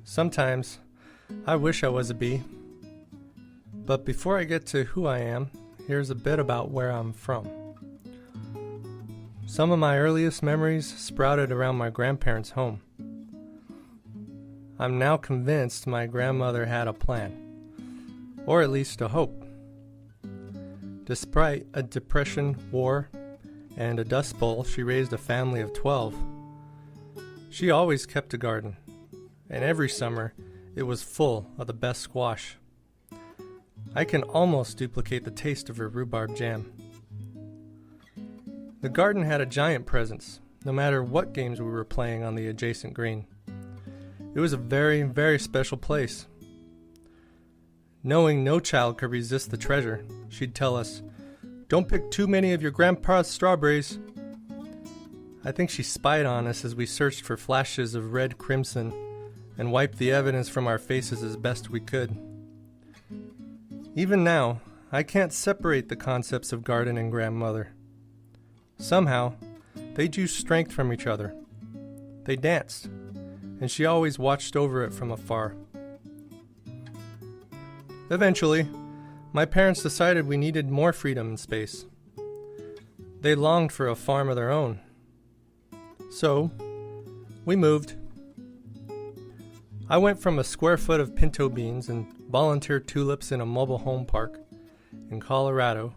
Sometimes I wish I was a bee. But before I get to who I am, here's a bit about where I'm from. Some of my earliest memories sprouted around my grandparents' home. I'm now convinced my grandmother had a plan, or at least a hope. Despite a depression, war, and a dust bowl, she raised a family of 12. She always kept a garden, and every summer it was full of the best squash. I can almost duplicate the taste of her rhubarb jam. The garden had a giant presence, no matter what games we were playing on the adjacent green. It was a very, very special place. Knowing no child could resist the treasure, she'd tell us, "Don't pick too many of your grandpa's strawberries." I think she spied on us as we searched for flashes of red crimson and wiped the evidence from our faces as best we could. Even now, I can't separate the concepts of garden and grandmother. Somehow, they drew strength from each other. They danced, and she always watched over it from afar. Eventually, my parents decided we needed more freedom and space. They longed for a farm of their own. So, we moved. I went from a square foot of pinto beans and volunteer tulips in a mobile home park in Colorado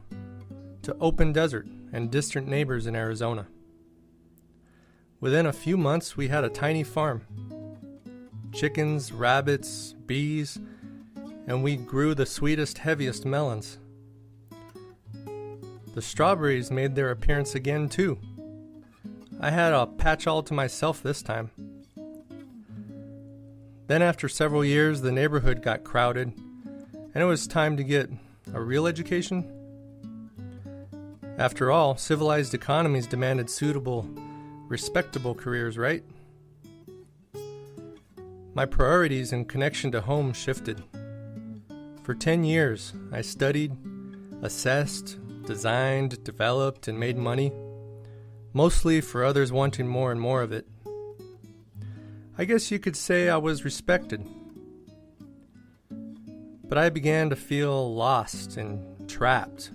to open desert and distant neighbors in Arizona. Within a few months, we had a tiny farm. Chickens, rabbits, bees, and we grew the sweetest, heaviest melons. The strawberries made their appearance again, too. I had a patch all to myself this time. Then after several years, the neighborhood got crowded, and it was time to get a real education. After all, civilized economies demanded suitable, respectable careers, right? My priorities in connection to home shifted. For 10 years, I studied, assessed, designed, developed, and made money, mostly for others wanting more and more of it. I guess you could say I was respected. But I began to feel lost and trapped.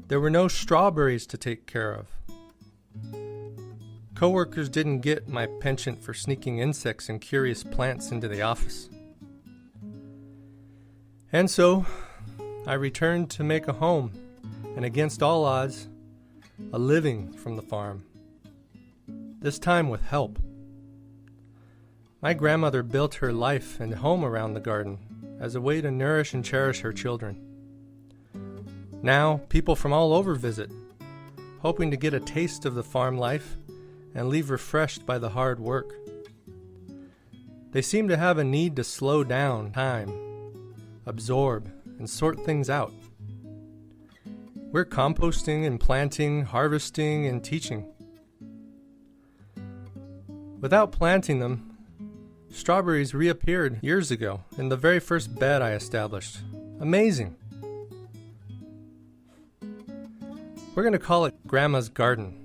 There were no strawberries to take care of. Coworkers didn't get my penchant for sneaking insects and curious plants into the office. And so, I returned to make a home, and against all odds, a living from the farm. This time with help. My grandmother built her life and home around the garden as a way to nourish and cherish her children. Now, people from all over visit, hoping to get a taste of the farm life and leave refreshed by the hard work. They seem to have a need to slow down time, absorb, and sort things out. We're composting and planting, harvesting, and teaching. Without planting them, strawberries reappeared years ago in the very first bed I established. Amazing! We're going to call it Grandma's Garden.